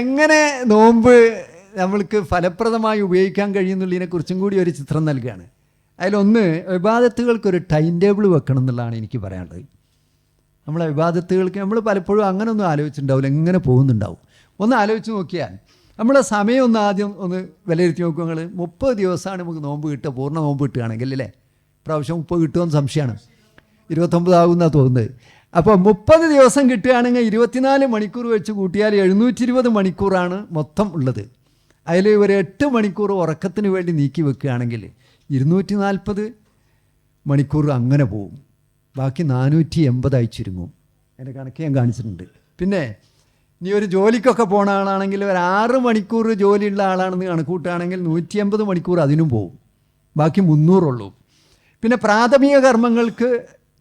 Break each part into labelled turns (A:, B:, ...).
A: എങ്ങനെ നോമ്പ് നമ്മൾക്ക് ഫലപ്രദമായി ഉപയോഗിക്കാൻ കഴിയുന്നുള്ളതിനെക്കുറിച്ചും കൂടി ഒരു ചിത്രം നൽകുകയാണ്. അതിലൊന്ന്, ഇബാദത്തുകൾക്കൊരു ടൈം ടേബിൾ വെക്കണം എന്നുള്ളതാണ് എനിക്ക് പറയാനുള്ളത്. നമ്മളെ ഇബാദത്തുകൾക്ക് നമ്മൾ പലപ്പോഴും അങ്ങനെ ഒന്നും ആലോചിച്ചിട്ടുണ്ടാവില്ല, എങ്ങനെ പോകുന്നുണ്ടാവും. ഒന്ന് ആലോചിച്ച് നോക്കിയാൽ നമ്മളെ സമയം ഒന്ന് ആദ്യം ഒന്ന് വിലയിരുത്തി നോക്കുക. നിങ്ങൾ 30 ദിവസമാണ് നമുക്ക് നോമ്പ് കിട്ടുക, പൂർണ്ണ നോമ്പ് കിട്ടുകയാണെങ്കിൽ അല്ലേ. പ്രാവശ്യം 30 കിട്ടുമെന്ന് സംശയമാണ്. 29 ആകുമെന്നാണ് തോന്നുന്നത്. അപ്പോൾ 30 ദിവസം കിട്ടുകയാണെങ്കിൽ 24 മണിക്കൂർ വെച്ച് കൂട്ടിയാൽ 720 മണിക്കൂറാണ് മൊത്തം ഉള്ളത്. അതിൽ ഒരു 8 മണിക്കൂർ ഉറക്കത്തിന് വേണ്ടി നീക്കി വെക്കുകയാണെങ്കിൽ 240 മണിക്കൂർ അങ്ങനെ പോവും. ബാക്കി 480 ചുരുങ്ങും. അതിൻ്റെ കണക്ക് ഞാൻ കാണിച്ചിട്ടുണ്ട്. പിന്നെ ഇനി ഒരു ജോലിക്കൊക്കെ പോണ ആളാണെങ്കിൽ ഒരു 6 മണിക്കൂർ ജോലിയുള്ള ആളാണെന്ന് കണക്കൂട്ടുകയാണെങ്കിൽ 180 മണിക്കൂർ അതിനും പോവും. ബാക്കി 300 ഉള്ളൂ. പിന്നെ പ്രാഥമിക കർമ്മങ്ങൾക്ക്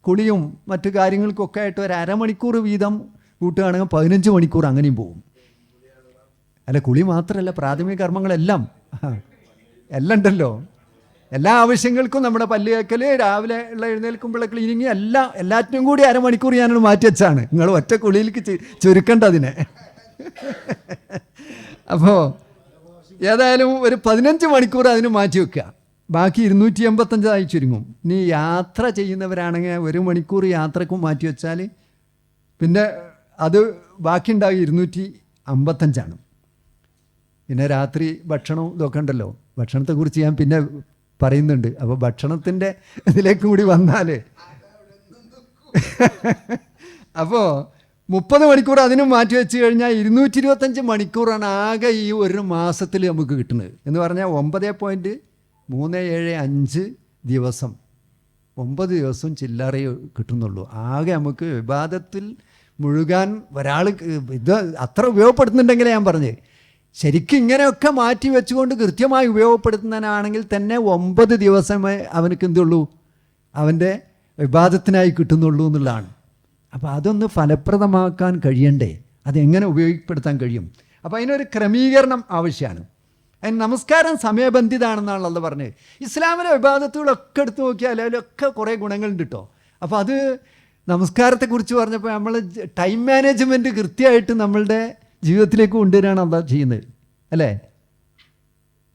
A: കുളിയും മറ്റു കാര്യങ്ങൾക്കൊക്കെ ആയിട്ട് ഒരു അരമണിക്കൂർ വീതം കൂട്ടുകയാണെങ്കിൽ 15 മണിക്കൂർ അങ്ങനെയും പോകും. അല്ല, കുളി മാത്രമല്ല, പ്രാഥമിക കർമ്മങ്ങളെല്ലാം എല്ലാം ഉണ്ടല്ലോ. എല്ലാ ആവശ്യങ്ങൾക്കും നമ്മുടെ പല്ല് കേൾക്കൽ, രാവിലെ ഉള്ള എഴുന്നേൽക്കുമ്പോഴുള്ള ക്ലീനിങ്, എല്ലാറ്റിനും കൂടി അരമണിക്കൂർ ഞാനത് മാറ്റി വെച്ചാണ്. നിങ്ങൾ ഒറ്റ കുളിയിലേക്ക് ചുരുക്കേണ്ട അതിനെ. അപ്പോൾ ഏതായാലും ഒരു 15 മണിക്കൂർ അതിന് മാറ്റി വെക്കുക. ബാക്കി 285 ചുരുങ്ങും. ഇനി യാത്ര ചെയ്യുന്നവരാണെങ്കിൽ 1 മണിക്കൂർ യാത്രക്കും മാറ്റി വെച്ചാൽ പിന്നെ അത് ബാക്കി ഉണ്ടാകും 255. പിന്നെ രാത്രി ഭക്ഷണം ഇതൊക്കെ ഉണ്ടല്ലോ, ഭക്ഷണത്തെക്കുറിച്ച് ഞാൻ പിന്നെ പറയുന്നുണ്ട്. അപ്പോൾ ഭക്ഷണത്തിൻ്റെ ഇതിലേക്ക് കൂടി വന്നാൽ അപ്പോൾ 30 മണിക്കൂർ അതിനും മാറ്റി വെച്ച് കഴിഞ്ഞാൽ 225 മണിക്കൂറാണ് ആകെ ഈ ഒരു മാസത്തിൽ നമുക്ക് കിട്ടുന്നത്. എന്ന് പറഞ്ഞാൽ 9.375 ദിവസം, 9 ദിവസം ചില്ലറയെ കിട്ടുന്നുള്ളൂ. ആകെ നമുക്ക് വിവാദത്തിൽ മുഴുകാൻ ഒരാൾ ഇത് അത്ര ഉപയോഗപ്പെടുത്തുന്നുണ്ടെങ്കിലേ ഞാൻ പറഞ്ഞേ. ശരിക്കും ഇങ്ങനെയൊക്കെ മാറ്റി വെച്ചുകൊണ്ട് കൃത്യമായി ഉപയോഗപ്പെടുത്തുന്നതിനാണെങ്കിൽ തന്നെ 9 ദിവസമേ അവനക്ക് എന്തുള്ളൂ, അവൻ്റെ വിവാദത്തിനായി കിട്ടുന്നുള്ളൂ എന്നുള്ളതാണ്. അപ്പോൾ അതൊന്ന് ഫലപ്രദമാക്കാൻ കഴിയണ്ടേ, അതെങ്ങനെ ഉപയോഗപ്പെടുത്താൻ കഴിയും? അപ്പോൾ അതിനൊരു ക്രമീകരണം ആവശ്യമാണ്. അതിന് നമസ്കാരം സമയബന്ധിതമാണെന്നാണല്ലോ പറഞ്ഞത്. ഇസ്ലാമിലെ വിവാദത്തുകളൊക്കെ എടുത്ത് നോക്കിയാൽ അതിലൊക്കെ കുറേ ഗുണങ്ങളുണ്ട് കേട്ടോ. അപ്പോൾ അത് നമസ്കാരത്തെക്കുറിച്ച് പറഞ്ഞപ്പോൾ നമ്മൾ ടൈം മാനേജ്മെൻറ്റ് കൃത്യമായിട്ട് നമ്മളുടെ ജീവിതത്തിലേക്ക് കൊണ്ടുവരികയാണ് അതാ ചെയ്യുന്നത്, അല്ലേ?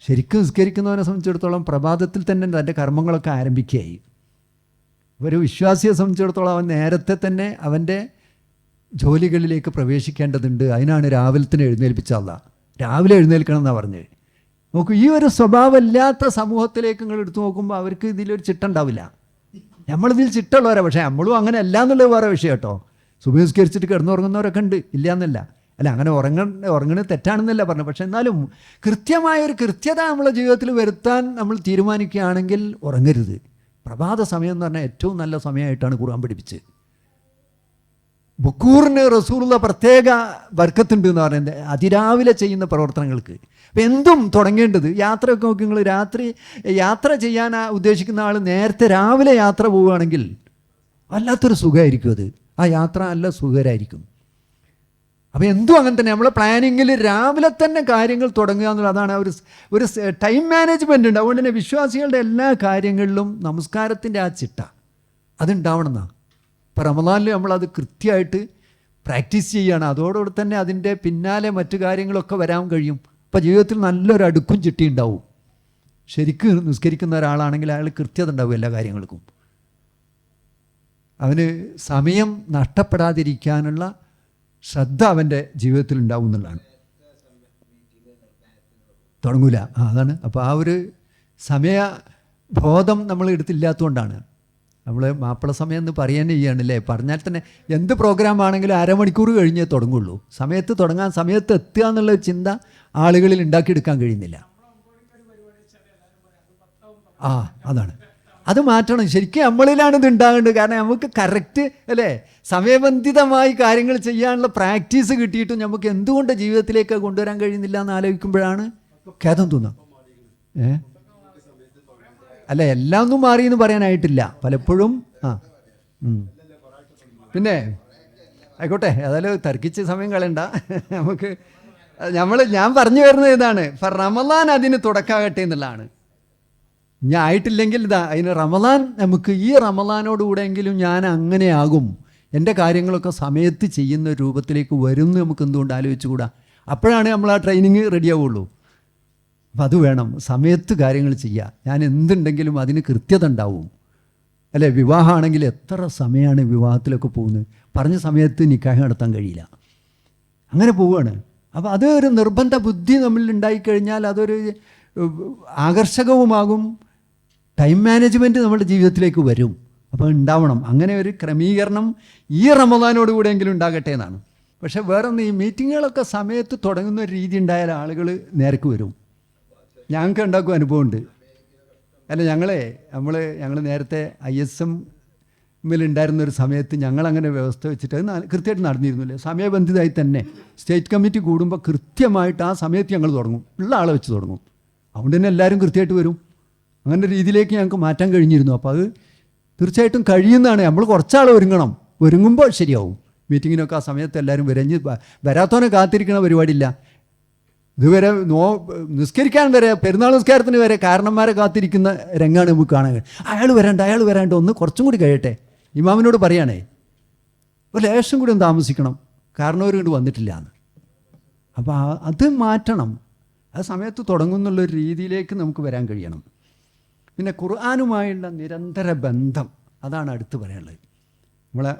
A: ശരിക്കും നിസ്കരിക്കുന്നവനെ സംബന്ധിച്ചിടത്തോളം പ്രഭാതത്തിൽ തന്നെ തൻ്റെ കർമ്മങ്ങളൊക്കെ ആരംഭിക്കുകയായി. ഒരു വിശ്വാസിയെ സംബന്ധിച്ചിടത്തോളം അവൻ നേരത്തെ തന്നെ അവൻ്റെ ജോലികളിലേക്ക് പ്രവേശിക്കേണ്ടതുണ്ട്. അതിനാണ് രാവിലെ തന്നെ എഴുന്നേൽപ്പിച്ചല്ല, രാവിലെ എഴുന്നേൽക്കണം എന്നാണ് പറഞ്ഞത്. നോക്കൂ, ഈ ഒരു സ്വഭാവമില്ലാത്ത സമൂഹത്തിലേക്ക് നിങ്ങൾ എടുത്തു നോക്കുമ്പോൾ അവർക്ക് ഇതിലൊരു ചിട്ടുണ്ടാവില്ല. നമ്മളിതിൽ ചിട്ടുള്ളവരാണ്, പക്ഷേ നമ്മളും അങ്ങനെ അല്ല എന്നുള്ളത് വേറെ വിഷയം കേട്ടോ. സുബഹി നിസ്കരിച്ചിട്ട് കിടന്നുറങ്ങുന്നവരൊക്കെ ഉണ്ട്, ഇല്ല എന്നല്ല. അല്ല, അങ്ങനെ ഉറങ്ങണത് തെറ്റാണെന്നല്ല പറഞ്ഞു. പക്ഷെ എന്നാലും കൃത്യമായൊരു കൃത്യത നമ്മളെ ജീവിതത്തിൽ വരുത്താൻ നമ്മൾ തീരുമാനിക്കുകയാണെങ്കിൽ ഉറങ്ങരുത്. പ്രഭാത സമയം എന്ന് പറഞ്ഞാൽ ഏറ്റവും നല്ല സമയമായിട്ടാണ് ഖുർആൻ പഠിപ്പിച്ചത്. ബുക്കൂറിന് റസൂലുള്ള പ്രത്യേക ബർക്കത്തുണ്ട് എന്ന് പറയുന്നത് അതിരാവിലെ ചെയ്യുന്ന പ്രവർത്തനങ്ങൾക്ക്. അപ്പം എന്തും തുടങ്ങേണ്ടത്, യാത്രയൊക്കെ നോക്കി നിങ്ങൾ രാത്രി യാത്ര ചെയ്യാൻ ഉദ്ദേശിക്കുന്ന ആൾ നേരത്തെ രാവിലെ യാത്ര പോവുകയാണെങ്കിൽ വല്ലാത്തൊരു സുഖമായിരിക്കും. അത് ആ യാത്ര നല്ല സുഖകരമായിരിക്കും. അപ്പോൾ എന്തും അങ്ങനെ തന്നെ നമ്മളെ പ്ലാനിങ്ങിൽ രാവിലെ തന്നെ കാര്യങ്ങൾ തുടങ്ങുക എന്നുള്ളത്, അതാണ് ഒരു ടൈം മാനേജ്മെൻ്റ് ഉണ്ട്. അതുകൊണ്ട് തന്നെ വിശ്വാസികളുടെ എല്ലാ കാര്യങ്ങളിലും നമസ്കാരത്തിൻ്റെ ആ ചിട്ട അതുണ്ടാവണമെന്നാണ്. ഇപ്പോൾ റമദാനിൽ നമ്മളത് കൃത്യമായിട്ട് പ്രാക്ടീസ് ചെയ്യുകയാണ്. അതോടുകൂടി തന്നെ അതിൻ്റെ പിന്നാലെ മറ്റു കാര്യങ്ങളൊക്കെ വരാൻ കഴിയും. അപ്പോൾ ജീവിതത്തിൽ നല്ലൊരു അടുക്കും ചിട്ടി ഉണ്ടാവും. ശരിക്കും നിസ്കരിക്കുന്ന ഒരാളാണെങ്കിൽ അയാൾ കൃത്യത ഉണ്ടാവും എല്ലാ കാര്യങ്ങൾക്കും. അവന് സമയം നഷ്ടപ്പെടാതിരിക്കാനുള്ള ശ്രദ്ധ അവൻ്റെ ജീവിതത്തിൽ ഉണ്ടാവും എന്നുള്ളതാണ്. തുടങ്ങൂല, അതാണ്. അപ്പോൾ ആ ഒരു സമയബോധം നമ്മൾ എടുത്തില്ലാത്തതുകൊണ്ടാണ്. നമ്മൾ മാപ്പിള സമയം എന്ന് പറയാൻ ചെയ്യുകയാണല്ലേ. പറഞ്ഞാൽ തന്നെ എന്ത് പ്രോഗ്രാം ആണെങ്കിലും അരമണിക്കൂർ കഴിഞ്ഞേ തുടങ്ങുള്ളൂ. സമയത്ത് തുടങ്ങാൻ, സമയത്ത് എത്തുക എന്നുള്ള ചിന്ത ആളുകളിൽ ഉണ്ടാക്കിയെടുക്കാൻ കഴിയുന്നില്ല. അതാണ്, അത് മാറ്റണം. ശരിക്കും നമ്മളിലാണ് ഇത് ഉണ്ടാകേണ്ടത്. കാരണം നമുക്ക് കറക്റ്റ് അല്ലേ, സമയബന്ധിതമായി കാര്യങ്ങൾ ചെയ്യാനുള്ള പ്രാക്ടീസ് കിട്ടിയിട്ടും നമുക്ക് എന്തുകൊണ്ട് ജീവിതത്തിലേക്ക് കൊണ്ടുവരാൻ കഴിയുന്നില്ല എന്ന് ആലോചിക്കുമ്പോഴാണ് ഖേദം തോന്നുക. അല്ല, എല്ലാം ഒന്നും മാറി എന്ന് പറയാനായിട്ടില്ല പലപ്പോഴും. പിന്നെ ആയിക്കോട്ടെ, ഏതായാലും തർക്കിച്ച് സമയം കളയണ്ട. നമുക്ക് ഞാൻ പറഞ്ഞു വരുന്നത് ഇതാണ്, റമദാൻ അതിന് തുടക്കമാകട്ടെ എന്നുള്ളതാണ്. ഞാൻ ആയിട്ടില്ലെങ്കിൽ ഇതാ അതിന് റമദാൻ, നമുക്ക് ഈ റമദാനോടുകൂടെയെങ്കിലും ഞാൻ അങ്ങനെയാകും, എൻ്റെ കാര്യങ്ങളൊക്കെ സമയത്ത് ചെയ്യുന്ന രൂപത്തിലേക്ക് വരും എന്ന് നമുക്ക് എന്തുകൊണ്ട് ആലോചിച്ചുകൂടാ? അപ്പോഴാണ് നമ്മൾ ആ ട്രെയിനിങ് റെഡിയാവുള്ളൂ. അപ്പം അത് വേണം, സമയത്ത് കാര്യങ്ങൾ ചെയ്യുക. ഞാൻ എന്തുണ്ടെങ്കിലും അതിന് കൃത്യത ഉണ്ടാവും, അല്ലേ? വിവാഹമാണെങ്കിൽ എത്ര സമയമാണ് വിവാഹത്തിലൊക്കെ പോകുന്നത്, പറഞ്ഞ സമയത്ത് നിക്കാഹ് നടത്താൻ കഴിയില്ല, അങ്ങനെ പോവുകയാണ്. അപ്പോൾ അതൊരു നിർബന്ധ ബുദ്ധി നമ്മളിൽ ഉണ്ടായിക്കഴിഞ്ഞാൽ അതൊരു ആകർഷകവുമാകും, ടൈം മാനേജ്മെൻറ്റ് നമ്മുടെ ജീവിതത്തിലേക്ക് വരും. അപ്പോൾ ഉണ്ടാവണം അങ്ങനെ ഒരു ക്രമീകരണം ഈ റമദാനോടുകൂടെയെങ്കിലും ഉണ്ടാകട്ടെ എന്നാണ്. പക്ഷേ വേറൊന്ന്, ഈ മീറ്റിങ്ങുകളൊക്കെ സമയത്ത് തുടങ്ങുന്ന ഒരു രീതി ഉണ്ടായാൽ ആളുകൾ നേരക്ക് വരും. ഞങ്ങൾക്ക് ഉണ്ടാക്കും അനുഭവമുണ്ട്. അല്ല, ഞങ്ങൾ നേരത്തെ ISM ഉണ്ടായിരുന്നൊരു സമയത്ത് ഞങ്ങളങ്ങനെ വ്യവസ്ഥ വെച്ചിട്ട് അത് കൃത്യമായിട്ട് നടന്നിരുന്നില്ലേ, സമയബന്ധിതമായി തന്നെ. സ്റ്റേറ്റ് കമ്മിറ്റി കൂടുമ്പോൾ കൃത്യമായിട്ട് ആ സമയത്ത് ഞങ്ങൾ തുടങ്ങും, ഉള്ള ആളെ വെച്ച് തുടങ്ങും. അതുകൊണ്ട് തന്നെ എല്ലാവരും കൃത്യമായിട്ട് വരും. അങ്ങനെ രീതിയിലേക്ക് ഞങ്ങൾക്ക് മാറ്റാൻ കഴിഞ്ഞിരുന്നു. അപ്പോൾ അത് തീർച്ചയായിട്ടും കഴിയുന്നതാണ്. നമ്മൾ കുറച്ചാൾ ഒരുങ്ങുമ്പോൾ ശരിയാവും. മീറ്റിങ്ങിനൊക്കെ ആ സമയത്ത് എല്ലാവരും വരഞ്ഞ് വരാത്തവനെ കാത്തിരിക്കണ പരിപാടിയില്ല. ഇതുവരെ നിസ്കരിക്കാൻ വരെ, പെരുന്നാൾ നിസ്കാരത്തിന് വരെ കാരണന്മാരെ കാത്തിരിക്കുന്ന രംഗമാണ് നമുക്ക് കാണാൻ. അയാൾ വരാണ്ട് ഒന്ന് കുറച്ചും കൂടി കഴിയട്ടെ, ഇമാമിനോട് പറയുകയാണേ, ഒരു ലേശം കൂടി ഒന്ന് താമസിക്കണം, കാരണം അവർ കൊണ്ട് വന്നിട്ടില്ല എന്ന്. അപ്പോൾ അത് മാറ്റണം. ആ സമയത്ത് തുടങ്ങുന്നുള്ളൊരു രീതിയിലേക്ക് നമുക്ക് വരാൻ കഴിയണം. പിന്നെ ഖുർആനുമായുള്ള നിരന്തര ബന്ധം, അതാണ് അടുത്ത് പറയാനുള്ളത്. നമ്മളെ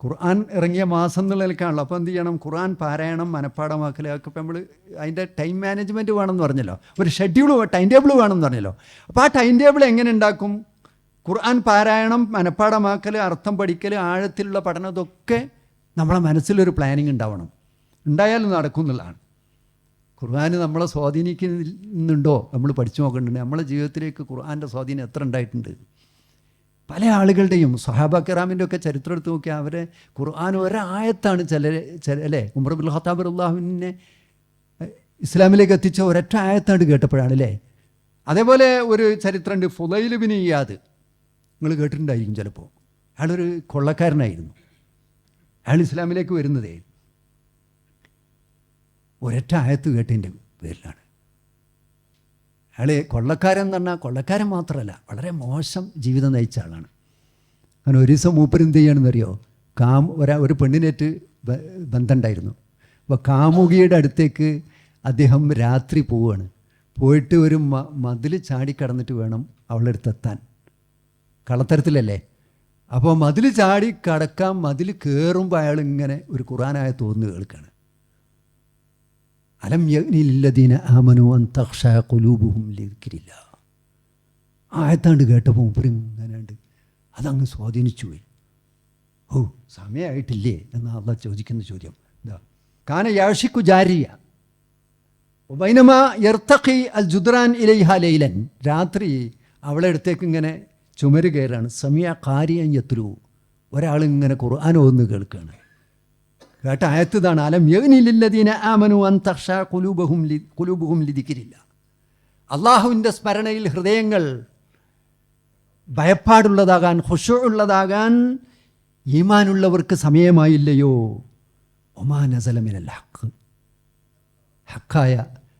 A: ഖുർആൻ ഇറങ്ങിയ മാസം എന്നുള്ള നിലക്കാണല്ലോ. അപ്പോൾ എന്ത് ചെയ്യണം? ഖുർആൻ പാരായണം, മനഃപ്പാടമാക്കൽ, അതൊക്കെ ഇപ്പോൾ നമ്മൾ അതിൻ്റെ ടൈം മാനേജ്മെൻറ്റ് വേണമെന്ന് പറഞ്ഞല്ലോ, ഒരു ഷെഡ്യൂൾ, ടൈം ടേബിൾ വേണമെന്ന് പറഞ്ഞല്ലോ. അപ്പോൾ ആ ടൈം ടേബിൾ എങ്ങനെ ഉണ്ടാക്കും? ഖുർആൻ പാരായണം, മനഃപ്പാടമാക്കൽ, അർത്ഥം പഠിക്കൽ, ആഴത്തിലുള്ള പഠനം, ഇതൊക്കെ നമ്മളെ മനസ്സിലൊരു പ്ലാനിങ് ഉണ്ടാവണം. ഉണ്ടായാലും നടക്കും എന്നുള്ളതാണ്. ഖുർആൻ നമ്മളെ സ്വാധീനിക്കുന്നുണ്ടോ നമ്മൾ പഠിച്ചു നോക്കേണ്ടത്. നമ്മളെ ജീവിതത്തിലേക്ക് ഖുർആൻ്റെ സ്വാധീനം എത്ര ഉണ്ടായിട്ടുണ്ട്? പല ആളുകളുടെയും സ്വഹാബ കിറാമിൻ്റെ ഒക്കെ ചരിത്രം എടുത്ത് നോക്കിയാൽ അവരെ ഖുർആൻ ഒരായത്താണ് അല്ലേ, ഉമർ ബിൻ ഖത്താബ് റളിയല്ലാഹുവിനെ ഇസ്ലാമിലേക്ക് എത്തിച്ച ഒരൊറ്റ ആയത്താണ് കേട്ടപ്പോഴാണ് അല്ലേ. അതേപോലെ ഒരു ചരിത്രമുണ്ട്, ഫുദൈൽ ബിൻ ഇയാദ്, നിങ്ങൾ കേട്ടിട്ടുണ്ടായിരിക്കും ചിലപ്പോൾ. അയാളൊരു കൊള്ളക്കാരനായിരുന്നു. അയാൾ ഇസ്ലാമിലേക്ക് വരുന്നതേ ഒരൊറ്റ ആയത്ത് കേട്ടതിൻ്റെ പേരിലാണ്. അയാൾ കൊള്ളക്കാരൻ എന്ന് പറഞ്ഞാൽ കൊള്ളക്കാരൻ മാത്രമല്ല, വളരെ മോശം ജീവിതം നയിച്ച ആളാണ്. അങ്ങനെ ഒരു ദിവസം മൂപ്പര് എന്ത് ചെയ്യണമെന്നറിയോ, ഒരു പെണ്ണിനേറ്റ് ബന്ധമുണ്ടായിരുന്നു. അപ്പോൾ കാമുകിയുടെ അടുത്തേക്ക് അദ്ദേഹം രാത്രി പോവുകയാണ്. പോയിട്ട് ഒരു മതിൽ ചാടിക്കടന്നിട്ട് വേണം അവളുടെ അടുത്തെത്താൻ. കള്ളത്തരത്തിലല്ലേ. അപ്പോൾ മതിൽ ചാടി കടക്കാൻ, മതിൽ കയറുമ്പോൾ അയാൾ ഇങ്ങനെ ഒരു ഖുർആനായ തോന്നുന്നു കേൾക്കുകയാണ്. അലം യഗ്നില്ലദീന ആമനു അൻ തഖ്ശഅ ഖുലൂബുഹും ലിദിക്രില്ലാഹ്. ആയത്താണ്ട് കേട്ടപ്പോൾ ഇങ്ങനെയുണ്ട്, അതങ്ങ് സ്വാധീനിച്ചു പോയി. ഓ, സമയമായിട്ടില്ലേ എന്ന് അള്ളാഹ് ചോദിക്കുന്ന ചോദ്യം എന്താ? കാന യാഷിക്കു ജാരിയ വൈനമാ യർത്തഖി അൽ ജുദ്റാൻ ഇലൈഹ ലൈലൻ. രാത്രി അവളെ അടുത്തേക്ക് ഇങ്ങനെ ചുമര് കയറാണ്. സമിയ ഖാരിയൻ യത്ലു, ഒരാളിങ്ങനെ ഖുർആൻ ഓതുന്നത് കേൾക്കുകയാണ്. കേട്ട ആയത്ത് ഇതാണ്, അലം യഗ്നില്ലദീന ആമനു അൻ തഖ്ശഅ ഖുലൂബുഹും ലിദിക്രില്ലാഹ്. അള്ളാഹുവിൻ്റെ സ്മരണയിൽ ഹൃദയങ്ങൾ ഭയപ്പാടുള്ളതാകാൻ, ഖുശൂഉള്ളതാകാൻ ഈമാനുള്ളവർക്ക് സമയമായില്ലയോ? ഒമാ നസല മിനൽ ഹഖ്, ഹക്കായ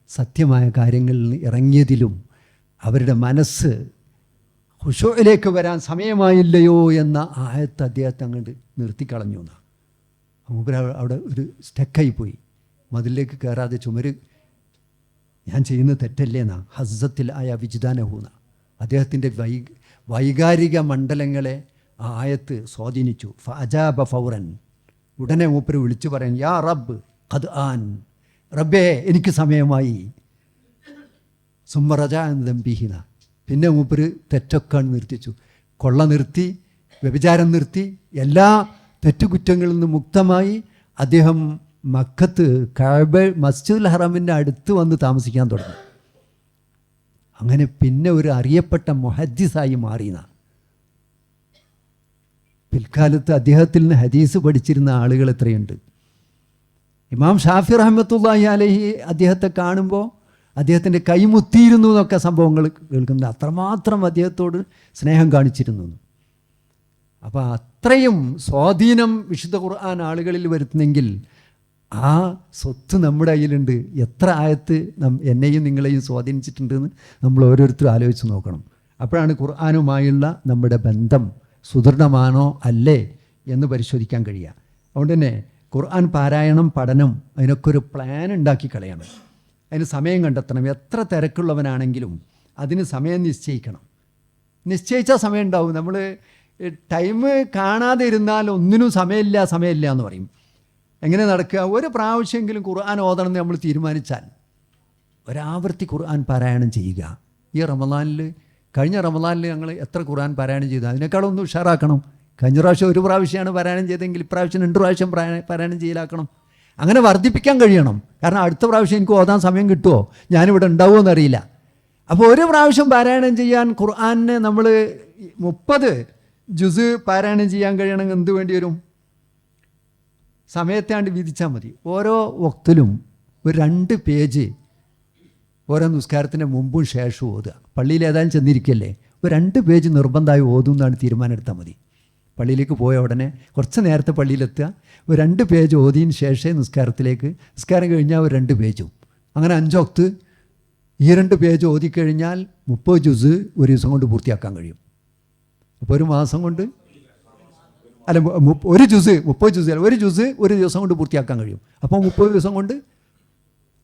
A: സത്യമായ കാര്യങ്ങളിൽ ഇറങ്ങിയതിലും അവരുടെ മനസ്സ് ഖുശൂഇലേക്ക് വരാൻ സമയമായില്ലയോ എന്ന ആയത്ത് അദ്ദേഹത്തെ അങ്ങോട്ട് നിർത്തിക്കളഞ്ഞു എന്നാണ്. മൂപ്പര് അവിടെ ഒരു സ്റ്റക്കായിപ്പോയി. മതിലേക്ക് കയറാതെ ചുമര്, ഞാൻ ചെയ്യുന്ന തെറ്റല്ലേ എന്നാ, ഹസ്സത്തിൽ ആയ വിജിദാനഹൂന്ന. അദ്ദേഹത്തിൻ്റെ വൈകാരിക മണ്ഡലങ്ങളെ ആ ആയത്ത് സ്വാധീനിച്ചു. ഫഅജാബ ഫൗറൻ, ഉടനെ മൂപ്പര് വിളിച്ചു പറയാൻ, യാ റബ്ബ് ഖദ് ആൻ, റബ്ബേ എനിക്ക് സമയമായി. സുമ്മ റജഅ അൻ ദംബിഹിന, പിന്നെ മൂപ്പര് തെറ്റൊക്കെ നിർത്തിച്ചു. കൊള്ള നിർത്തി, വ്യഭിചാരം നിർത്തി, എല്ലാ തെറ്റുകുറ്റങ്ങളിൽ നിന്ന് മുക്തമായി അദ്ദേഹം മക്കത്ത് കഅബ മസ്ജിദുൽ ഹറമിൻ്റെ അടുത്ത് വന്ന് താമസിക്കാൻ തുടങ്ങി. അങ്ങനെ പിന്നെ ഒരു അറിയപ്പെട്ട മുഹദ്ദിസായി മാറിയെന്ന. പിൽക്കാലത്ത് അദ്ദേഹത്തിൽ നിന്ന് ഹദീസ് പഠിച്ചിരുന്ന ആളുകൾ എത്രയുണ്ട്. ഇമാം ഷാഫി റഹ്മത്തുള്ളാഹി അലൈഹി അദ്ദേഹത്തെ കാണുമ്പോൾ അദ്ദേഹത്തിൻ്റെ കൈമുത്തിയിരുന്നു എന്നൊക്കെ സംഭവങ്ങൾ കേൾക്കുന്നത്. അത്രമാത്രം അദ്ദേഹത്തോട് സ്നേഹം കാണിച്ചിരുന്നു. അപ്പോൾ അത്രയും സ്വാധീനം വിശുദ്ധ ഖുർആൻ ആളുകളിൽ വരുത്തുന്നെങ്കിൽ ആ സ്വത്ത് നമ്മുടെ കയ്യിലുണ്ട്. എത്ര ആയത്ത് എന്നെയും നിങ്ങളെയും സ്വാധീനിച്ചിട്ടുണ്ടെന്ന് നമ്മൾ ഓരോരുത്തരും ആലോചിച്ച് നോക്കണം. അപ്പോഴാണ് ഖുർആനുമായുള്ള നമ്മുടെ ബന്ധം സുദൃഢമാണോ അല്ലേ എന്ന് പരിശോധിക്കാൻ കഴിയുക. അതുകൊണ്ട് തന്നെ ഖുർആൻ പാരായണം, പഠനം, അതിനൊക്കെ ഒരു പ്ലാൻ ഉണ്ടാക്കി കളയണം. അതിന് സമയം കണ്ടെത്തണം. എത്ര തിരക്കുള്ളവനാണെങ്കിലും അതിന് സമയം നിശ്ചയിക്കണം. നിശ്ചയിച്ചാൽ സമയം ഉണ്ടാവും. നമ്മൾ ടൈം കാണാതെ ഇരുന്നാൽ ഒന്നിനും സമയമില്ല എന്ന് പറയും. എങ്ങനെ നടക്കുക? ഒരു പ്രാവശ്യമെങ്കിലും ഖുർആൻ ഓതണം എന്ന് നമ്മൾ തീരുമാനിച്ചാൽ ഒരാവർത്തി ഖുർആൻ പാരായണം ചെയ്യുക. ഈ റമദാനിൽ, കഴിഞ്ഞ റമദാനിൽ ഞങ്ങൾ എത്ര ഖുർആൻ പാരായണം ചെയ്തു? അതിനേക്കാളും ഒന്ന് ഉഷാറാക്കണം. കഴിഞ്ഞ പ്രാവശ്യം ഒരു പ്രാവശ്യമാണ് പാരായണം ചെയ്തെങ്കിൽ ഇപ്രാവശ്യം 2 പ്രാവശ്യം പാരായണം ചെയ്യലാക്കണം. അങ്ങനെ വർദ്ധിപ്പിക്കാൻ കഴിയണം. കാരണം അടുത്ത പ്രാവശ്യം എനിക്ക് ഓതാൻ സമയം കിട്ടുമോ, ഞാനിവിടെ ഉണ്ടാവുമോ എന്നറിയില്ല. അപ്പോൾ ഒരു പ്രാവശ്യം പാരായണം ചെയ്യാൻ ഖുർആനെ നമ്മൾ 30 ജുസ് പാരായണം ചെയ്യാൻ കഴിയണമെങ്കിൽ എന്ത് വേണ്ടി വരും? സമയത്താണ്ട് വിധിച്ചാൽ മതി. ഓരോ വക്തിലും ഒരു 2 പേജ് ഓരോ നിസ്കാരത്തിൻ്റെ മുമ്പും ശേഷവും ഓതുക. പള്ളിയിൽ ഏതായാലും ചെന്നിരിക്കല്ലേ, ഒരു 2 പേജ് നിർബന്ധമായി ഓതും എന്നാണ് തീരുമാനം എടുത്താൽ മതി. പള്ളിയിലേക്ക് പോയ ഉടനെ കുറച്ച് നേരത്തെ പള്ളിയിലെത്തുക, ഒരു 2 പേജ് ഓതിയതിന് ശേഷമേ നിസ്കാരം കഴിഞ്ഞാൽ ഒരു 2 പേജും, അങ്ങനെ 5 വക്ത് ഈ 2 പേജ് ഓതിക്കഴിഞ്ഞാൽ 30 ജുസ് ഒരു ദിവസം കൊണ്ട് പൂർത്തിയാക്കാൻ കഴിയും. അപ്പോൾ ഒരു മാസം കൊണ്ട് അല്ല, ഒരു ജുസ് 30 ജുസ് അല്ല, ഒരു ജുസ് ഒരു ദിവസം കൊണ്ട് പൂർത്തിയാക്കാൻ കഴിയും. അപ്പോൾ 30 ദിവസം കൊണ്ട്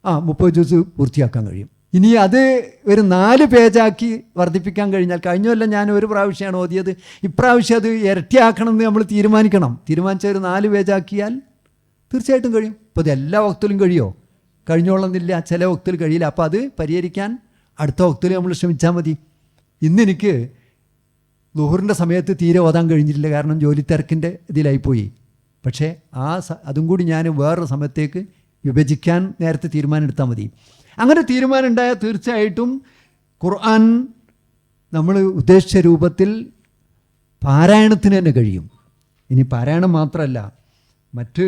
A: 30 ജുസ് പൂർത്തിയാക്കാൻ കഴിയും. ഇനി അത് ഒരു 4 പേജാക്കി വർദ്ധിപ്പിക്കാൻ കഴിഞ്ഞാൽ, കഴിഞ്ഞല്ല ഞാൻ ഒരു പ്രാവശ്യമാണ് ഓതിയത്, ഇപ്രാവശ്യം അത് ഇരട്ടിയാക്കണം എന്ന് നമ്മൾ തീരുമാനിച്ച ഒരു 4 പേജാക്കിയാൽ തീർച്ചയായിട്ടും കഴിയും. അപ്പോൾ ഇത് എല്ലാ വക്തിലും കഴിയുമോ? കഴിഞ്ഞോളന്നില്ല, ചില വക്തിൽ കഴിയില്ല. അപ്പോൾ അത് പരിഹരിക്കാൻ അടുത്ത വക്തിൽ നമ്മൾ ശ്രമിച്ചാൽ മതി. ഇന്നെനിക്ക് ളുഹറിൻ്റെ സമയത്ത് തീരെ ഓതാൻ കഴിഞ്ഞിട്ടില്ല, കാരണം ജോലി തിരക്കിൻ്റെ ഇതിലായിപ്പോയി. പക്ഷേ അതും കൂടി ഞാൻ വേറൊരു സമയത്തേക്ക് വിഭജിക്കാൻ നേരത്തെ തീരുമാനം എടുത്താൽ മതി. അങ്ങനെ തീരുമാനം ഉണ്ടായാൽ തീർച്ചയായിട്ടും ഖുർആൻ നമ്മൾ ഉദ്ദേശിച്ച രൂപത്തിൽ പാരായണത്തിന് തന്നെ കഴിയും. ഇനി പാരായണം മാത്രമല്ല, മറ്റ്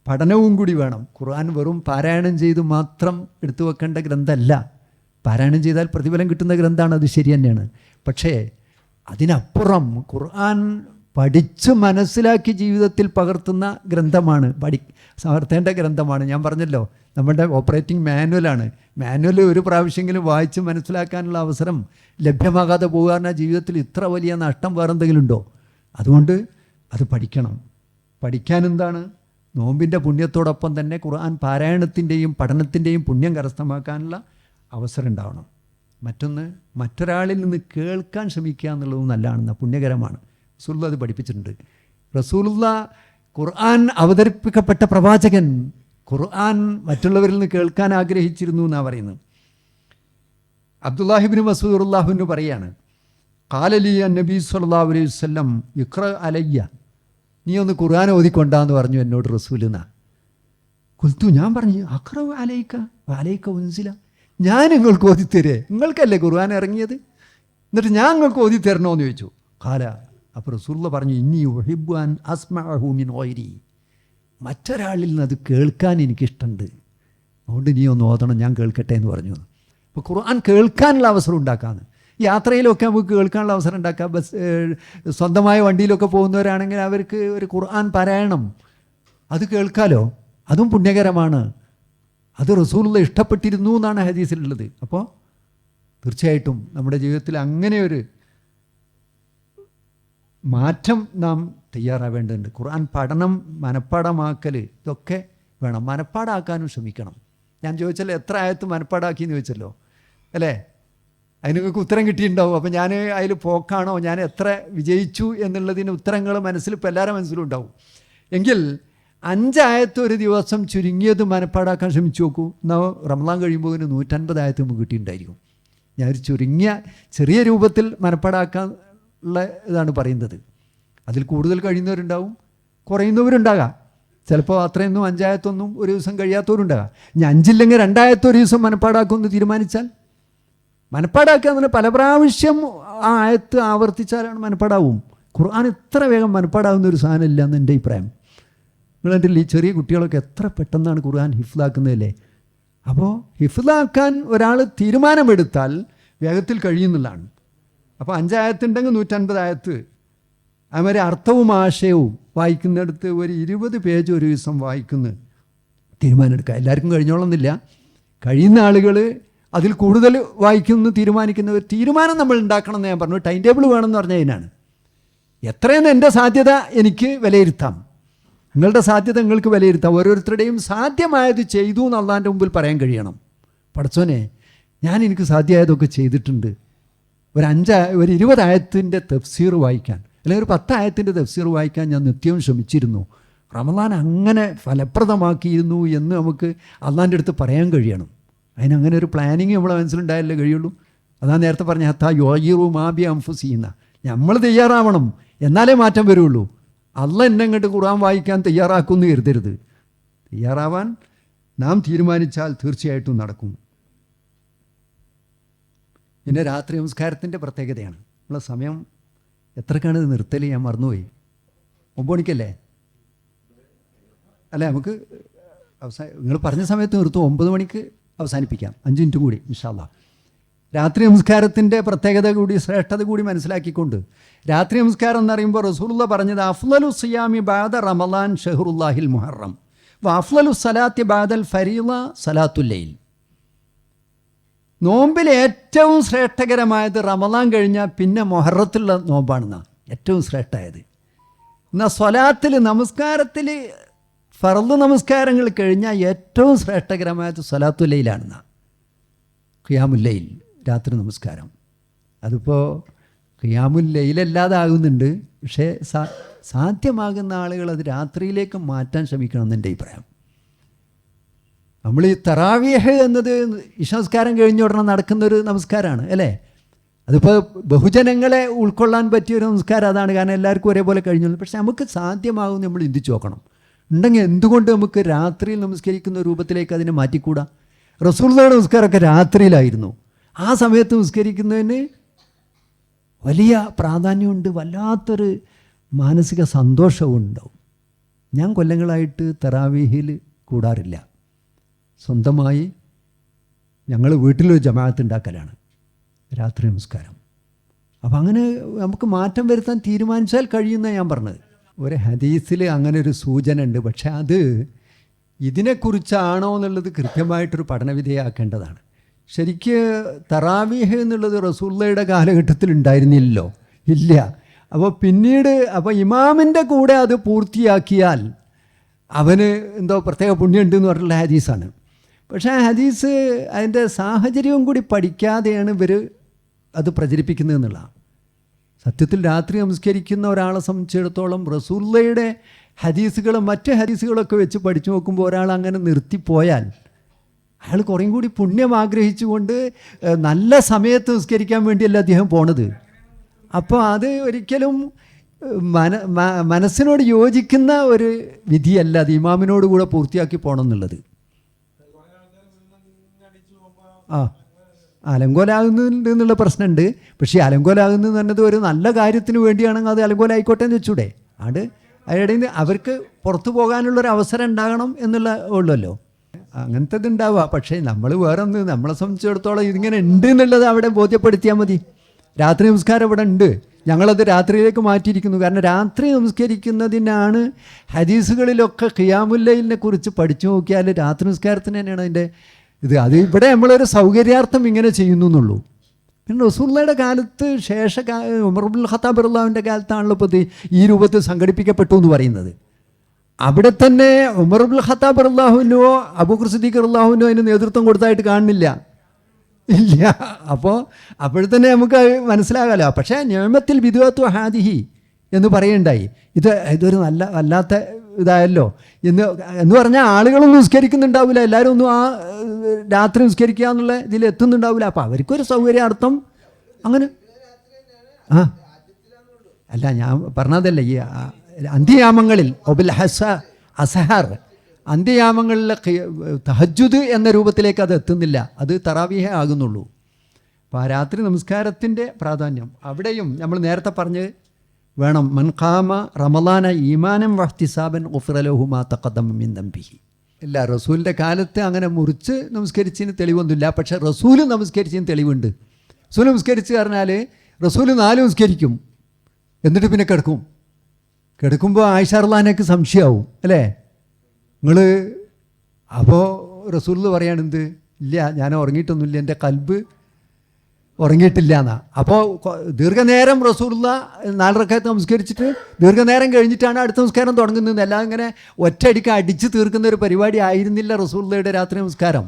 A: പഠനവും കൂടി വേണം. ഖുർആൻ വെറും പാരായണം ചെയ്ത് മാത്രം എടുത്തു വെക്കേണ്ട ഗ്രന്ഥമല്ല. പാരായണം ചെയ്താൽ പ്രതിഫലം കിട്ടുന്ന ഗ്രന്ഥമാണ്, അത് ശരി തന്നെയാണ്. പക്ഷേ അതിനപ്പുറം ഖുർആൻ പഠിച്ച് മനസ്സിലാക്കി ജീവിതത്തിൽ പകർത്തുന്ന ഗ്രന്ഥമാണ്, പകർത്തേണ്ട ഗ്രന്ഥമാണ്. ഞാൻ പറഞ്ഞല്ലോ, നമ്മുടെ ഓപ്പറേറ്റിംഗ് മാനുവൽ ഒരു പ്രാവശ്യമെങ്കിലും വായിച്ച് മനസ്സിലാക്കാനുള്ള അവസരം ലഭ്യമാകാതെ പോകുക ജീവിതത്തിൽ ഇത്ര വലിയ നഷ്ടം വേറെന്തെങ്കിലും ഉണ്ടോ? അതുകൊണ്ട് അത് പഠിക്കണം. പഠിക്കാൻ എന്താണ്? നോമ്പിൻ്റെ പുണ്യത്തോടൊപ്പം തന്നെ ഖുർആൻ പാരായണത്തിൻ്റെയും പഠനത്തിൻ്റെയും പുണ്യം കരസ്ഥമാക്കാനുള്ള അവസരം ഉണ്ടാവണം. മറ്റൊന്ന്, മറ്റൊരാളിൽ നിന്ന് കേൾക്കാൻ ശ്രമിക്കുക എന്നുള്ളതും നല്ലതാണ്, പുണ്യകരമാണ്. റസൂലുള്ളാഹി അത് പഠിപ്പിച്ചിട്ടുണ്ട്. റസൂലുള്ളാഹി ഖുർആൻ അവതരിപ്പിക്കപ്പെട്ട പ്രവാചകൻ ഖുർആൻ മറ്റുള്ളവരിൽ നിന്ന് കേൾക്കാൻ ആഗ്രഹിച്ചിരുന്നു എന്നാണ് പറയുന്നത്. അബ്ദുല്ലാഹിബ്നു മസ്ഊദ് റളിയല്ലാഹു അൻഹു പറയാണ്, ഖാലലി നബി സല്ലല്ലാഹു അലൈഹി വസല്ലം ഇഖ്റ അലയ്യ, നീ ഒന്ന് ഖുർആൻ ഓതിക്കൊണ്ടാന്ന് പറഞ്ഞു എന്നോട് റസൂലുന. കുൽത്തു, ഞാൻ പറഞ്ഞു, അഖ്റ അലൈക ഉൻസില, ഞാൻ നിങ്ങൾക്ക് ഓതിത്തരേ, നിങ്ങൾക്കല്ലേ ഖുർആൻ ഇറങ്ങിയത്, എന്നിട്ട് ഞാൻ നിങ്ങൾക്ക് ഓതിത്തരണോ എന്ന് ചോദിച്ചു. ഖാല, അപ്പോൾ റസൂലുള്ളാഹി പറഞ്ഞു, ഇന്നി ഉഹിബ്ബു അൻ അസ്മഅഹു മിൻ ഗൈരി, മറ്റൊരാളിൽ നിന്ന് അത് കേൾക്കാൻ എനിക്കിഷ്ടമുണ്ട്, അതുകൊണ്ട് നീ ഒന്ന് ഓതണം, ഞാൻ കേൾക്കട്ടെ എന്ന് പറഞ്ഞു. അപ്പോൾ ഖുർആൻ കേൾക്കാനുള്ള അവസരം ഉണ്ടാക്കാമെന്ന്. യാത്രയിലൊക്കെ നമുക്ക് കേൾക്കാനുള്ള അവസരം ഉണ്ടാക്കാം. സ്വന്തമായ വണ്ടിയിലൊക്കെ പോകുന്നവരാണെങ്കിൽ അവർക്ക് ഒരു ഖുർആൻ പാരായണം അത് കേൾക്കാലോ, അതും പുണ്യകരമാണ്. അത് റസൂലുള്ളാഹി ഇഷ്ടപ്പെട്ടിരുന്നു എന്നാണ് ഹദീസിലുള്ളത്. അപ്പോൾ തീർച്ചയായിട്ടും നമ്മുടെ ജീവിതത്തിൽ അങ്ങനെ ഒരു മാറ്റം നാം തയ്യാറാവേണ്ടതുണ്ട്. ഖുർആൻ പഠനം, മനപ്പാടമാക്കൽ, ഇതൊക്കെ വേണം. മനപ്പാടാക്കാനും ശ്രമിക്കണം. ഞാൻ ചോദിച്ചല്ലോ, എത്ര ആയത്ത് മനപ്പാടാക്കിയെന്ന് ചോദിച്ചല്ലോ അല്ലേ? അതിന് നിങ്ങൾക്ക് ഉത്തരം കിട്ടിയിട്ടുണ്ടാവും. അപ്പോൾ ഞാൻ അതിൽ പോക്കാണോ, ഞാൻ എത്ര വിജയിച്ചു എന്നുള്ളതിന് ഉത്തരങ്ങൾ മനസ്സിൽ ഇപ്പോൾ എല്ലാവരുടെ മനസ്സിലും ഉണ്ടാവും. എങ്കിൽ 5 ആയത്ത് ഒരു ദിവസം ചുരുങ്ങിയത് മനപ്പാടാക്കാൻ ശ്രമിച്ചു നോക്കൂ. എന്നാൽ റമദാൻ കഴിയുമ്പോൾ 150 ആയത്ത് നമുക്ക് കിട്ടിയിട്ടുണ്ടായിരിക്കും. ഞാനൊരു ചുരുങ്ങിയ ചെറിയ രൂപത്തിൽ മനപ്പാടാക്കാനുള്ള ഇതാണ് പറയുന്നത്. അതിൽ കൂടുതൽ കഴിയുന്നവരുണ്ടാവും, കുറയുന്നവരുണ്ടാകാം. ചിലപ്പോൾ അത്രയൊന്നും 5 ആയത്തൊന്നും ഒരു ദിവസം കഴിയാത്തവരുണ്ടാകാം. ഇനി 5 ഇല്ലെങ്കിൽ 2 ആയത്ത് ഒരു ദിവസം മനപ്പാടാക്കുമെന്ന് തീരുമാനിച്ചാൽ, മനപ്പാടാക്കുക എന്ന് പറഞ്ഞാൽ പല പ്രാവശ്യം ആ ആയത്ത് ആവർത്തിച്ചാലാണ് മനപ്പാടാവും. ഖുർആൻ ഇത്ര വേഗം മനപ്പാടാവുന്ന ഒരു സാധനം ഇല്ല എന്ന് എൻ്റെ അഭിപ്രായം. നിങ്ങളെൻ്റെ ഈ ചെറിയ കുട്ടികളൊക്കെ എത്ര പെട്ടെന്നാണ് ഖുർആൻ ഹിഫ്ലാക്കുന്നതല്ലേ. അപ്പോൾ ഹിഫ്ലാക്കാൻ ഒരാൾ തീരുമാനമെടുത്താൽ വേഗത്തിൽ കഴിയുന്നുള്ളതാണ്. അപ്പോൾ 5 ആയത്തുണ്ടെങ്കിൽ 150 ആയത്ത്, അതുമാതിരി അർത്ഥവും ആശയവും വായിക്കുന്നിടത്ത് ഒരു 20 പേജ് ഒരു ദിവസം വായിക്കുന്ന തീരുമാനമെടുക്കുക. എല്ലാവർക്കും കഴിഞ്ഞോളന്നില്ല. കഴിയുന്ന ആളുകൾ അതിൽ കൂടുതൽ വായിക്കുന്നു തീരുമാനിക്കുന്നവർ, തീരുമാനം നമ്മൾ ഉണ്ടാക്കണം എന്ന് ഞാൻ പറഞ്ഞു. ടൈം ടേബിൾ വേണമെന്ന് പറഞ്ഞാൽ അതിനാണ്. എത്രയെന്ന് എൻ്റെ സാധ്യത എനിക്ക് വിലയിരുത്താം. നിങ്ങളുടെ സാധ്യത നിങ്ങൾക്ക് വിലയിരുത്താം. ഓരോരുത്തരുടെയും സാധ്യമായത് ചെയ്തു എന്ന് അള്ളാൻ്റെ മുമ്പിൽ പറയാൻ കഴിയണം. പടച്ചോനെ, എനിക്ക് സാധ്യമായതൊക്കെ ചെയ്തിട്ടുണ്ട്. ഒരു 20 ആയത്തിൻ്റെ തഫ്സീർ വായിക്കാൻ, അല്ലെങ്കിൽ ഒരു 10 ആയത്തിൻ്റെ തഫ്സീർ വായിക്കാൻ ഞാൻ നിത്യവും ശ്രമിച്ചിരുന്നു. റമദാൻ അങ്ങനെ ഫലപ്രദമാക്കിയിരുന്നു എന്ന് നമുക്ക് അള്ളാൻ്റെ അടുത്ത് പറയാൻ കഴിയണം. അതിനങ്ങനെ ഒരു പ്ലാനിങ് നമ്മളെ മനസ്സിലുണ്ടായാലേ കഴിയുള്ളൂ. അതാ നേരത്തെ പറഞ്ഞ ഹത്താ യോയിറു മാബി അംഫുസീന, നമ്മൾ തയ്യാറാവണം, എന്നാലേ മാറ്റം വരുള്ളൂ. അള്ള എന്നെ ഇങ്ങോട്ട് ഖുർആൻ വായിക്കാൻ തയ്യാറാക്കുമെന്ന് കരുതരുത്. തയ്യാറാവാൻ നാം തീരുമാനിച്ചാൽ തീർച്ചയായിട്ടും നടക്കും. പിന്നെ രാത്രി നമസ്കാരത്തിൻ്റെ പ്രത്യേകതയാണ്. നമ്മളെ സമയം എത്രക്കാണ് ഇത് നിർത്തൽ? ഞാൻ മറന്നുപോയി. 9 മണിക്കല്ലേ? അല്ലേ, നമുക്ക് നിങ്ങൾ പറഞ്ഞ സമയത്ത് നിർത്തും. 9 മണിക്ക് അവസാനിപ്പിക്കാം. 5 മിനിറ്റ് കൂടി ഇൻഷാ അല്ലാഹ്. രാത്രി നമസ്കാരത്തിൻ്റെ പ്രത്യേകത കൂടി, ശ്രേഷ്ഠത കൂടി മനസ്സിലാക്കിക്കൊണ്ട്, രാത്രി നമസ്കാരം എന്ന് പറയുമ്പോൾ റസൂലുള്ളാഹി പറഞ്ഞത് അഫ്ളലു സിയാമി ബഅദ റമളാൻ ഷഹ്റുല്ലാഹിൽ മുഹറം വ അഫ്ളലു സലാത്തി ബഅദൽ ഫരീള സലാത്തുൽ ലൈൽ. നോമ്പിൽ ഏറ്റവും ശ്രേഷ്ഠകരമായത് റമളാൻ കഴിഞ്ഞാൽ പിന്നെ മുഹറത്തുള്ള നോമ്പാണെന്നാണ് ഏറ്റവും ശ്രേഷ്ഠമായത്. എന്നാൽ സ്വലാത്തിൽ, നമസ്കാരത്തിൽ, ഫർദ് നമസ്കാരങ്ങൾ കഴിഞ്ഞാൽ ഏറ്റവും ശ്രേഷ്ഠകരമായത് സ്വലാത്തുൽ ലൈലാണെന്നാണ്. ഖിയാമുൽ ലൈൽ, രാത്രി നമസ്കാരം. അതിപ്പോൾ ഖിയാമുൽ ലൈലല്ലാതെ ആകുന്നുണ്ട്. പക്ഷേ സാധ്യമാകുന്ന ആളുകൾ അത് രാത്രിയിലേക്ക് മാറ്റാൻ ശ്രമിക്കണം എന്നെൻ്റെ അഭിപ്രായം. നമ്മൾ ഈ തറാവീഹ് എന്നത് ഇശാസ്കാരം കഴിഞ്ഞ ഉടനെ നടക്കുന്നൊരു നമസ്കാരമാണ് അല്ലേ? അതിപ്പോൾ ബഹുജനങ്ങളെ ഉൾക്കൊള്ളാൻ പറ്റിയൊരു നമസ്കാരം അതാണ്. കാരണം എല്ലാവർക്കും ഒരേപോലെ കഴിഞ്ഞു. പക്ഷേ നമുക്ക് സാധ്യമാകും നമ്മൾ ചിന്തിച്ച് നോക്കണം. ഉണ്ടെങ്കിൽ എന്തുകൊണ്ട് നമുക്ക് രാത്രിയിൽ നമസ്കരിക്കുന്ന രൂപത്തിലേക്ക് അതിനെ മാറ്റിക്കൂടാ? റസൂലുള്ളാഹിയുടെ നമസ്കാരമൊക്കെ രാത്രിയിലായിരുന്നു. ആ സമയത്ത് നമസ്കരിക്കുന്നതിന് വലിയ പ്രാധാന്യമുണ്ട്, വല്ലാത്തൊരു മാനസിക സന്തോഷവും ഉണ്ടാവും. ഞാൻ കൊല്ലങ്ങളായിട്ട് തറാവീഹിൽ കൂടാറില്ല. സ്വന്തമായി ഞങ്ങൾ വീട്ടിലൊരു ജമാഅത്ത് ഉണ്ടാക്കലാണ് രാത്രി നമസ്കാരം. അപ്പം അങ്ങനെ നമുക്ക് മാറ്റം വരുത്താൻ തീരുമാനിച്ചാൽ കഴിയുന്ന ഞാൻ പറഞ്ഞത്. ഒരു ഹദീസിൽ അങ്ങനെ ഒരു സൂചന ഉണ്ട്. പക്ഷെ അത് ഇതിനെക്കുറിച്ചാണോ എന്നുള്ളത് കൃത്യമായിട്ടൊരു പഠനവിധേയമാക്കേണ്ടതാണ്. ശരിക്ക് തറാവീഹ് എന്നുള്ളത് റസൂലുള്ളാഹിയുടെ കാലഘട്ടത്തിൽ ഉണ്ടായിരുന്നില്ലല്ലോ, ഇല്ല. അപ്പോൾ പിന്നീട് ഇമാമിൻ്റെ കൂടെ അത് പൂർത്തിയാക്കിയാൽ അവന് എന്തോ പ്രത്യേക പുണ്യമുണ്ട് എന്ന് പറഞ്ഞിട്ടുള്ള ഹദീസാണ്. പക്ഷേ ആ ഹദീസ് അതിൻ്റെ സാഹചര്യവും കൂടി പഠിക്കാതെയാണ് ഇവർ അത് പ്രചരിപ്പിക്കുന്നത് എന്നുള്ളതാണ്. സത്യത്തിൽ രാത്രി നമസ്കരിക്കുന്ന ഒരാളെ സംബന്ധിച്ചിടത്തോളം റസൂലുള്ളാഹിയുടെ ഹദീസുകളും മറ്റ് ഹദീസുകളൊക്കെ വെച്ച് പഠിച്ചു നോക്കുമ്പോൾ ഒരാൾ അങ്ങനെ നിർത്തിപ്പോയാൽ അയാൾ കുറേയും കൂടി പുണ്യം ആഗ്രഹിച്ചുകൊണ്ട് നല്ല സമയത്ത് നിസ്കരിക്കാൻ വേണ്ടിയല്ല അദ്ദേഹം പോണത്. അപ്പോൾ അത് ഒരിക്കലും മനസ്സിനോട് യോജിക്കുന്ന ഒരു വിധിയല്ല അത് ഇമാമിനോട് കൂടെ പൂർത്തിയാക്കി പോകണം എന്നുള്ളത്. അലങ്കോലാകുന്നുണ്ട് എന്നുള്ള പ്രശ്നമുണ്ട്. പക്ഷേ അലങ്കോലാകുന്നത് പറഞ്ഞത് ഒരു നല്ല കാര്യത്തിന് വേണ്ടിയാണെങ്കിൽ അത് അലങ്കോലായിക്കോട്ടെ എന്ന് വെച്ചൂടെ? അത് അതിനിടയിൽ അവർക്ക് പുറത്തു പോകാനുള്ളൊരു അവസരം ഉണ്ടാകണം എന്നുള്ള ഉള്ളല്ലോ. അങ്ങനത്തെ ഇതുണ്ടാവുക. പക്ഷേ നമ്മൾ വേറെ ഒന്ന്, നമ്മളെ സംബന്ധിച്ചിടത്തോളം ഇതിങ്ങനെ ഉണ്ട് എന്നുള്ളത് അവിടെ ബോധ്യപ്പെടുത്തിയാൽ മതി. രാത്രി നമസ്കാരം ഇവിടെ ഉണ്ട്, ഞങ്ങളത് രാത്രിയിലേക്ക് മാറ്റിയിരിക്കുന്നു. കാരണം രാത്രി നമസ്കരിക്കുന്നതിനാണ് ഹദീസുകളിലൊക്കെ ഖിയാമുൽ ലൈലിനെ കുറിച്ച് പഠിച്ചു നോക്കിയാൽ രാത്രി നമസ്കാരത്തിന് തന്നെയാണ് അതിൻ്റെ ഇത്. അത് ഇവിടെ നമ്മളൊരു സൗകര്യാർത്ഥം ഇങ്ങനെ ചെയ്യുന്നു എന്നുള്ളൂ. പിന്നെ റസൂലുള്ളാഹിയുടെ കാലത്ത് ഉമർ ഇബ്നുൽ ഖത്താബ് റളിയല്ലാഹുവിൻ്റെ കാലത്താണല്ലോ ഇപ്പോൾ ഈ രൂപത്തിൽ സംഘടിപ്പിക്കപ്പെട്ടു എന്ന് പറയുന്നത്. അവിടെ തന്നെ ഉമർ ഇബ്നുൽ ഖത്താബ് റളിയല്ലാഹുവിനോ അബൂബക്കർ സിദ്ദീഖ് റളിയല്ലാഹുവിനോ അതിന് നേതൃത്വം കൊടുത്തായിട്ട് കാണുന്നില്ല, ഇല്ല. അപ്പോഴത്തന്നെ നമുക്ക് മനസ്സിലാകാമല്ലോ. പക്ഷേ നിഅമത്തിൽ ബിദ്അത്തു ഹാദിഹി എന്ന് പറയുണ്ടായി. ഇതൊരു നല്ല വല്ലാത്ത ഇതായല്ലോ എന്ന് പറഞ്ഞാൽ ആളുകളൊന്നും നിസ്കരിക്കുന്നുണ്ടാവില്ല, എല്ലാവരും ഒന്നും ആ രാത്രി നിസ്കരിക്കുക എന്നുള്ള ഇതിൽ എത്തുന്നുണ്ടാവില്ല. അപ്പോൾ അവർക്കൊരു സൗകര്യാർത്ഥം അങ്ങനെ അല്ല, ഞാൻ പറഞ്ഞതല്ല, ഈ അന്ത്യയാമങ്ങളിൽ ഒബിൽ അസഹർ അന്ത്യയാമങ്ങളിലെ തഹജ്ജുദ് എന്ന രൂപത്തിലേക്ക് അത് എത്തുന്നില്ല, അത് തറാവീഹ ആകുന്നുള്ളൂ. അപ്പോൾ ആ രാത്രി നമസ്കാരത്തിൻ്റെ പ്രാധാന്യം അവിടെയും നമ്മൾ നേരത്തെ പറഞ്ഞ് വേണം. മൻ ഖാമ റമളാന ഈമാനം വഹ്തിസാബൻ ഗുഫിറ ലഹു മാ തഖദ്ദമ മിൻ ദംബിഹി. ഇല്ല, റസൂലിൻ്റെ കാലത്ത് അങ്ങനെ മുറിച്ച് നമസ്കരിച്ചതിന് തെളിവൊന്നുമില്ല. പക്ഷേ റസൂൽ നമസ്കരിച്ചതിന് തെളിവുണ്ട്. റസൂൽ നമസ്കരിച്ച് പറഞ്ഞാൽ റസൂൽ 4 നമസ്കരിക്കും, എന്നിട്ട് പിന്നെ കിടക്കുമ്പോൾ ആയിഷ റളിയല്ലാഹുവിനക്ക് സംശയമാവും അല്ലേ? നിങ്ങൾ അപ്പോൾ റസൂൽ പറയാണെന്ത്? ഇല്ല, ഞാൻ ഉറങ്ങിയിട്ടൊന്നുമില്ല, എൻ്റെ കൽബ് ഉറങ്ങിയിട്ടില്ല എന്നാ. അപ്പോൾ ദീർഘനേരം റസൂലുള്ള 4 റക്അത്ത് നമസ്കരിച്ചിട്ട് ദീർഘനേരം കഴിഞ്ഞിട്ടാണ് അടുത്ത നമസ്കാരം തുടങ്ങുന്നത്. എല്ലാം ഇങ്ങനെ ഒറ്റയടിക്ക് അടിച്ച് തീർക്കുന്ന ഒരു പരിപാടി ആയിരുന്നില്ല റസൂലുള്ളയുടെ രാത്രി നമസ്കാരം.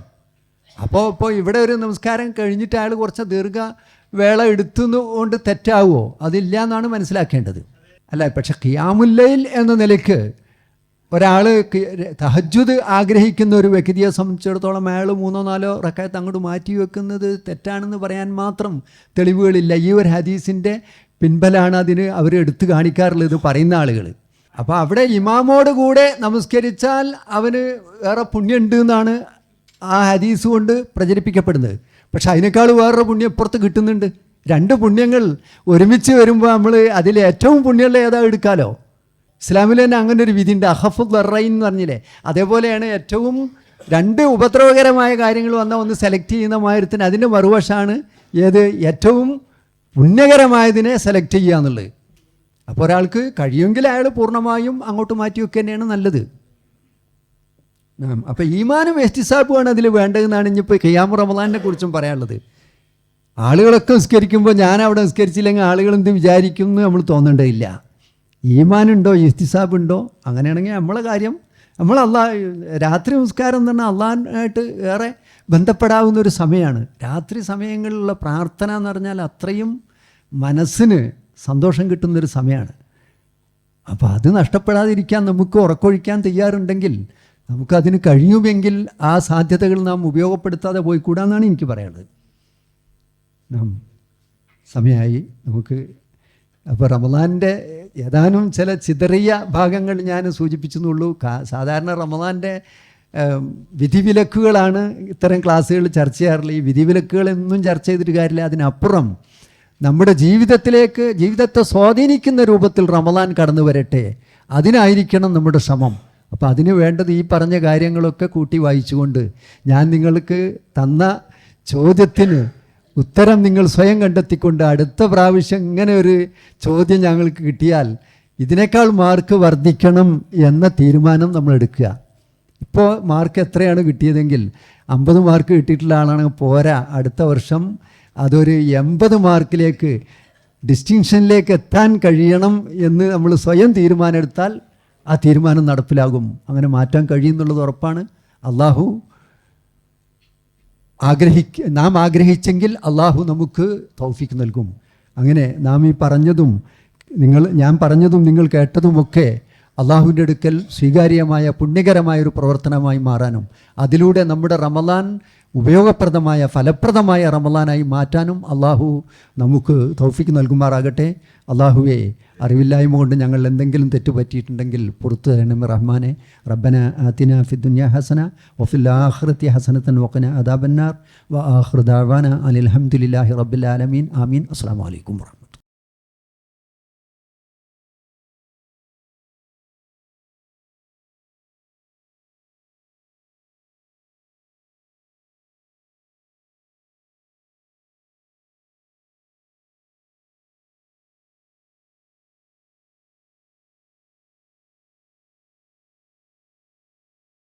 A: അപ്പോൾ ഇവിടെ ഒരു നമസ്കാരം കഴിഞ്ഞിട്ട് അയാൾ കുറച്ച് ദീർഘവേള എടുത്തുകൊണ്ട് തെറ്റാവുമോ? അതില്ല എന്നാണ് മനസ്സിലാക്കേണ്ടത്. അല്ല, പക്ഷെ ഖിയാമുൽ ലൈൽ എന്ന നിലയ്ക്ക് ഒരാൾ തഹജ്ജുദ് ആഗ്രഹിക്കുന്ന ഒരു വ്യക്തിയെ സംബന്ധിച്ചിടത്തോളം അയാൾ 3-4 റക്അത്ത് അങ്ങോട്ട് മാറ്റി വെക്കുന്നത് തെറ്റാണെന്ന് പറയാൻ മാത്രം തെളിവുകളില്ല. ഈ ഒരു ഹദീസിൻ്റെ പിൻബലാണ് അതിന് അവർ എടുത്തു കാണിക്കാറുള്ളത്, പറയുന്ന ആളുകൾ. അപ്പോൾ അവിടെ ഇമാമോട് കൂടെ നമസ്കരിച്ചാൽ അവന് വേറെ പുണ്യമുണ്ട് എന്നാണ് ആ ഹദീസ് കൊണ്ട് പ്രചരിപ്പിക്കപ്പെടുന്നത്. പക്ഷെ അതിനേക്കാൾ വേറൊരു പുണ്യം ഇപ്പുറത്ത് കിട്ടുന്നുണ്ട്. 2 പുണ്യങ്ങൾ ഒരുമിച്ച് വരുമ്പോൾ നമ്മൾ അതിൽ ഏറ്റവും പുണ്യമുള്ള ഏതാ എടുക്കാലോ. ഇസ്ലാമിൽ തന്നെ അങ്ങനെ ഒരു വിധിയുണ്ട്, അഹഫുൽ ദർറൈൻ എന്ന് പറഞ്ഞില്ലേ. അതേപോലെയാണ് ഏറ്റവും 2 ഉപദ്രവകരമായ കാര്യങ്ങൾ വന്നാൽ ഒന്ന് സെലക്ട് ചെയ്യുന്ന മാതിരത്തിന് അതിൻ്റെ മറുവശമാണ് ഏത് ഏറ്റവും പുണ്യകരമായതിനെ സെലക്ട് ചെയ്യുക എന്നുള്ളത്. അപ്പോൾ ഒരാൾക്ക് കഴിയുമെങ്കിൽ അയാൾ പൂർണ്ണമായും അങ്ങോട്ട് മാറ്റി വെക്കുക തന്നെയാണ് നല്ലത്. അപ്പോൾ ഈമാനും എഹ്തിസാബുമാണ് അതിൽ വേണ്ടതെന്നാണ് ഇനിയിപ്പോൾ ഖിയാമു റമളാനിനെ കുറിച്ചും പറയാനുള്ളത്. ആളുകളൊക്കെ നിസ്കരിക്കുമ്പോൾ ഞാൻ അവിടെ നിസ്കരിച്ചില്ലെങ്കിൽ ആളുകൾ എന്ത് വിചാരിക്കും എന്ന് നമ്മൾ തോന്നേണ്ടതില്ല. ഈമാനുണ്ടോ ഇഹ്തിസാബുണ്ടോ, അങ്ങനെയാണെങ്കിൽ നമ്മളെ കാര്യം നമ്മൾ രാത്രി നമസ്കാരം എന്ന് പറഞ്ഞാൽ അള്ളാഹായിട്ട് ഏറെ ബന്ധപ്പെടാവുന്നൊരു സമയമാണ്. രാത്രി സമയങ്ങളിലുള്ള പ്രാർത്ഥന എന്ന് പറഞ്ഞാൽ അത്രയും മനസ്സിന് സന്തോഷം കിട്ടുന്നൊരു സമയമാണ്. അപ്പോൾ അത് നഷ്ടപ്പെടാതിരിക്കാൻ നമുക്ക് ഉറക്കൊഴിക്കാൻ തയ്യാറുണ്ടെങ്കിൽ നമുക്കതിന് കഴിയുമെങ്കിൽ ആ സാധ്യതകൾ നാം ഉപയോഗപ്പെടുത്താതെ പോയിക്കൂടാന്നാണ് എനിക്ക് പറയാനുള്ളത്. സമയമായി നമുക്ക്. അപ്പോൾ റമളാൻ്റെ ഏതാനും ചില ചിതറിയ ഭാഗങ്ങൾ ഞാൻ സൂചിപ്പിച്ചെന്നുള്ളൂ. സാധാരണ റമളാൻ്റെ വിധിവിലക്കുകളാണ് ഇത്തരം ക്ലാസ്സുകൾ ചർച്ച ചെയ്യാറുള്ളത്. ഈ വിധിവിലക്കുകളൊന്നും ചർച്ച ചെയ്തിട്ട് കാര്യമില്ല. അതിനപ്പുറം നമ്മുടെ ജീവിതത്തെ സ്വാധീനിക്കുന്ന രൂപത്തിൽ റമളാൻ കടന്നു വരട്ടെ, അതിനായിരിക്കണം നമ്മുടെ ശ്രമം. അപ്പോൾ അതിന് വേണ്ടത് ഈ പറഞ്ഞ കാര്യങ്ങളൊക്കെ കൂട്ടി വായിച്ചുകൊണ്ട് ഞാൻ നിങ്ങൾക്ക് തന്ന ചോദ്യത്തിന് ഉത്തരം നിങ്ങൾ സ്വയം കണ്ടെത്തിക്കൊണ്ട് അടുത്ത പ്രാവശ്യം ഇങ്ങനെ ഒരു ചോദ്യം ഞങ്ങൾക്ക് കിട്ടിയാൽ ഇതിനേക്കാൾ മാർക്ക് വർദ്ധിക്കണം എന്ന തീരുമാനം നമ്മൾ എടുക്കുക. ഇപ്പോൾ മാർക്ക് എത്രയാണ് കിട്ടിയതെങ്കിൽ 50 മാർക്ക് കിട്ടിയിട്ടുള്ള ആളാണെങ്കിൽ പോരാ, അടുത്ത വർഷം അതൊരു 80 മാർക്കിലേക്ക് ഡിസ്റ്റിങ്ഷനിലേക്ക് എത്താൻ കഴിയണം എന്ന് നമ്മൾ സ്വയം തീരുമാനമെടുത്താൽ ആ തീരുമാനം നടപ്പിലാകും. അങ്ങനെ മാറ്റാൻ കഴിയുന്നുള്ളത് ഉറപ്പാണ്. നാം ആഗ്രഹിച്ചെങ്കിൽ അള്ളാഹു നമുക്ക് തൗഫീക്ക് നൽകും. അങ്ങനെ നാം ഈ പറഞ്ഞതും ഞാൻ പറഞ്ഞതും നിങ്ങൾ കേട്ടതുമൊക്കെ അള്ളാഹുവിൻ്റെ അടുക്കൽ സ്വീകാര്യമായ പുണ്യകരമായൊരു പ്രവർത്തനമായി മാറാനും അതിലൂടെ നമ്മുടെ റമളാൻ ഉപയോഗപ്രദമായ ഫലപ്രദമായ റമളാനായി മാറ്റാനും അള്ളാഹു നമുക്ക് തൗഫീക്ക് നൽകുമാറാകട്ടെ. അള്ളാഹുവേ, അറിവില്ലായ്മ കൊണ്ട് ഞങ്ങൾ എന്തെങ്കിലും തെറ്റുപറ്റിയിട്ടുണ്ടെങ്കിൽ പുറത്തു തരണമേ റഹ്മാനെ. റബ്ബന ആതിന ഫിദ്ദുനിയ ഹസന വഫിൽ ആഖിറതി ഹസനതൻ വഖിന അദാബന്നാർ വ ആഖിറു ദഅവാന അനിൽ ഹംദുലില്ലാഹി റബ്ബിൽ ആലമീൻ. ആമീൻ. അസ്സലാമു അലൈക്കും.